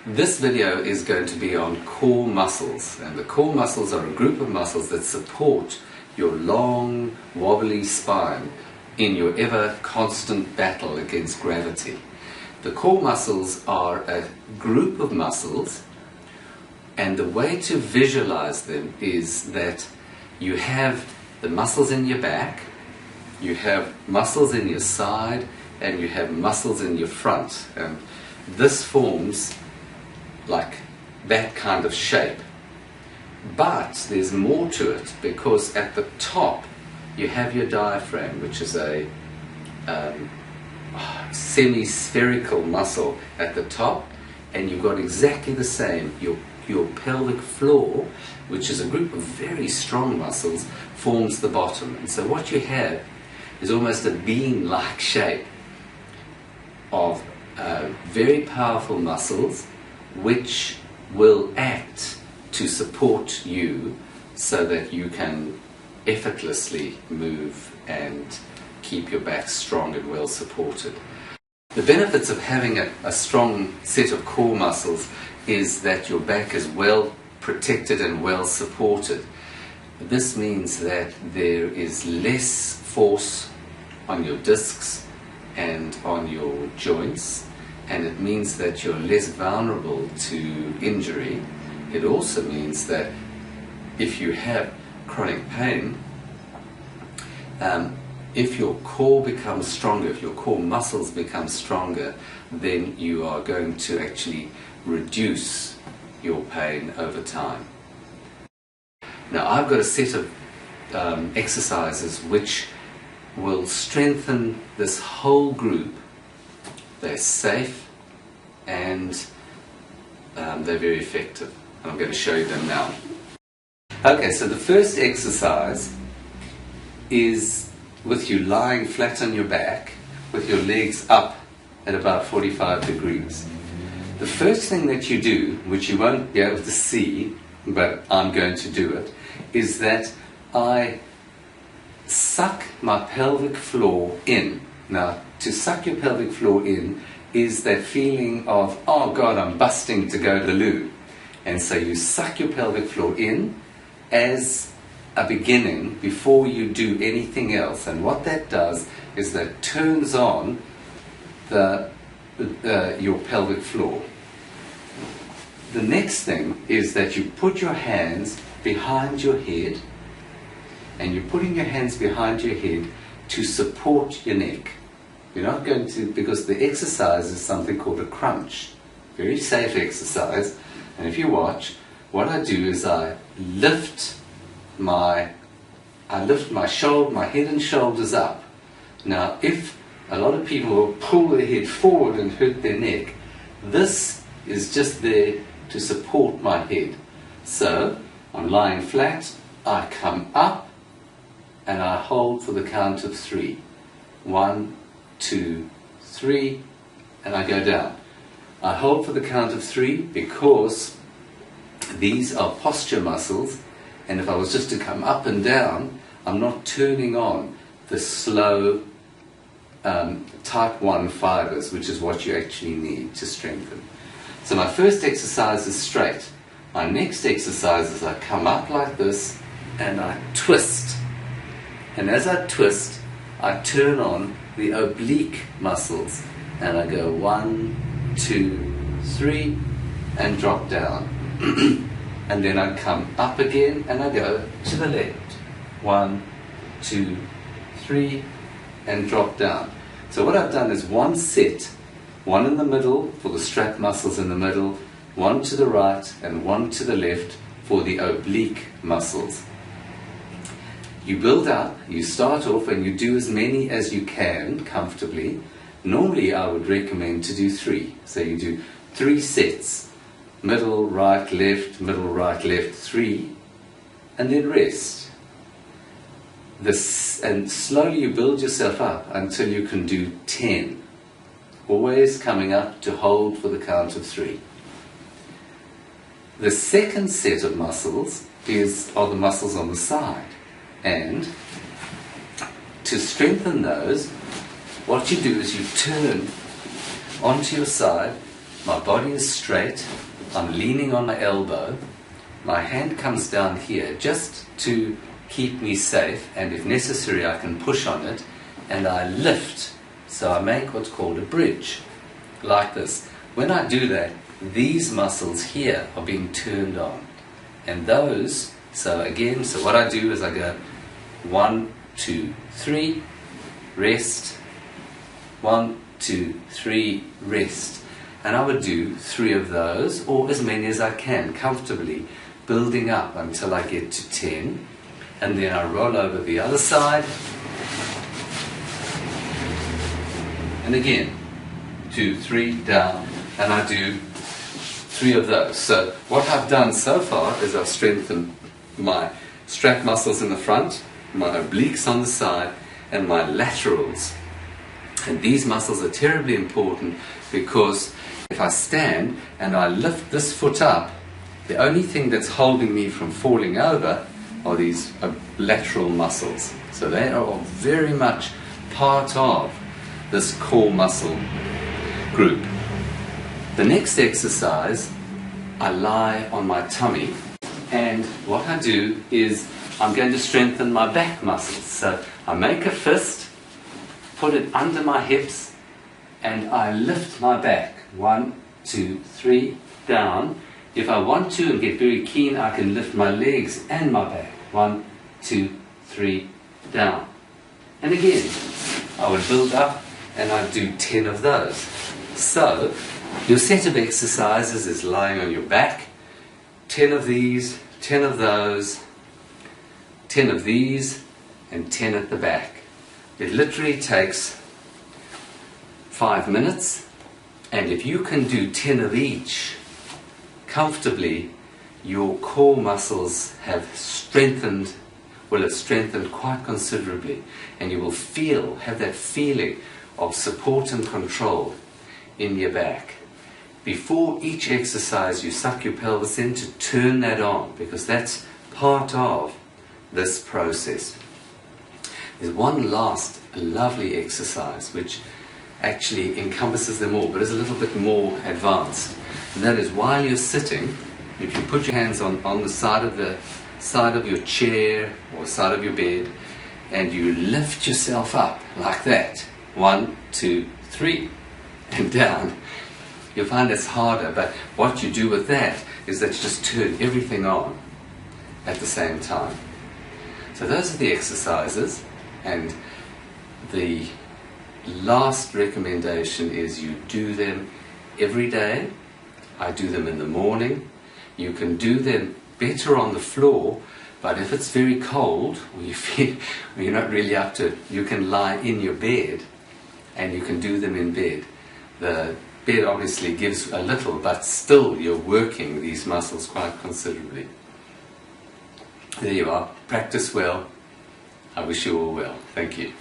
This video is going to be on core muscles, and the core muscles are a group of muscles that support your long, wobbly spine in your ever constant battle against gravity. The core muscles are a group of muscles, and the way to visualize them is that you have the muscles in your back, you have muscles in your side, and you have muscles in your front, and this forms like that kind of shape. But there's more to it, because at the top you have your diaphragm, which is a semi-spherical muscle at the top, and you've got exactly the same. Your pelvic floor, which is a group of very strong muscles, forms the bottom. And so what you have is almost a bean-like shape of very powerful muscles which will act to support you so that you can effortlessly move and keep your back strong and well supported. The benefits of having a strong set of core muscles is that your back is well protected and well supported. This means that there is less force on your discs and on your joints, and it means that you're less vulnerable to injury. It also means that if you have chronic pain, if your core becomes stronger, if your core muscles become stronger, then you are going to actually reduce your pain over time. Now, I've got a set of exercises which will strengthen this whole group. They're safe and they're very effective. And I'm going to show you them now. Okay, so the first exercise is with you lying flat on your back with your legs up at about 45 degrees. The first thing that you do, which you won't be able to see, but I'm going to do it, is that I suck my pelvic floor in. Now, to suck your pelvic floor in is that feeling of, oh God, I'm busting to go to the loo. And so you suck your pelvic floor in as a beginning before you do anything else. And what that does is that turns on your pelvic floor. The next thing is that you put your hands behind your head, and you're putting your hands behind your head to support your neck. You're not going to, because the exercise is something called a crunch. Very safe exercise. And if you watch, what I do is I lift my head and shoulders up. Now, if a lot of people will pull their head forward and hurt their neck, this is just there to support my head. So, I'm lying flat, I come up, and I hold for the count of 3. 1, 2, 3, and I go down. I hold for the count of 3 because these are posture muscles, and if I was just to come up and down, I'm not turning on the slow type 1 fibers, which is what you actually need to strengthen. So my first exercise is straight. My next exercise is I come up like this and I twist. And as I twist, I turn on the oblique muscles, and I go 1, 2, 3, and drop down. And then I come up again and I go to the left. 1, 2, 3, and drop down. So what I've done is one set, one in the middle for the strap muscles in the middle, one to the right and one to the left for the oblique muscles. You build up, you start off and you do as many as you can comfortably. Normally I would recommend to do 3. So you do 3 sets, middle, right, left, middle, right, left, 3, and then rest. And slowly you build yourself up until you can do 10. Always coming up to hold for the count of 3. The second set of muscles are the muscles on the side. And to strengthen those, what you do is you turn onto your side My body is straight. I'm leaning on my elbow. My hand comes down here just to keep me safe, and if necessary I can push on it, and I lift. So I make what's called a bridge, like this. When I do that, these muscles here are being turned on. And those, so what I do is I go 1, 2, 3, rest, 1, 2, 3, rest. And I would do 3 of those, or as many as I can, comfortably, building up until I get to 10. And then I roll over the other side. And again, 2, 3, down, and I do 3 of those. So what I've done so far is I've strengthened my strap muscles in the front, my obliques on the side, and my laterals. And these muscles are terribly important because if I stand and I lift this foot up, the only thing that's holding me from falling over are these lateral muscles. So they are very much part of this core muscle group. The next exercise, I lie on my tummy, and what I do is I'm going to strengthen my back muscles. So I make a fist, put it under my hips, and I lift my back. 1, 2, 3, down. If I want to and get very keen, I can lift my legs and my back. 1, 2, 3, down. And again, I would build up and I'd do 10 of those. So, your set of exercises is lying on your back, 10 of these, 10 of those, 10 of these, and 10 at the back. It literally takes 5 minutes, and if you can do 10 of each comfortably, your core muscles have strengthened, will have strengthened quite considerably, and you will have that feeling of support and control in your back. Before each exercise you suck your pelvis in to turn that on, because that's part of this process. There's one last lovely exercise which actually encompasses them all, but is a little bit more advanced, and that is while you're sitting, if you put your hands on the side of your chair or side of your bed, and you lift yourself up like that, 1, 2, 3, and down. You'll find it's harder, but what you do with that is that you just turn everything on at the same time. So those are the exercises, and the last recommendation is you do them every day. I do them in the morning. You can do them better on the floor, but if it's very cold, or you feel you're not really up to it, you can lie in your bed and you can do them in bed. The bed obviously gives a little, but still you're working these muscles quite considerably. There you are. Practice well. I wish you all well. Thank you.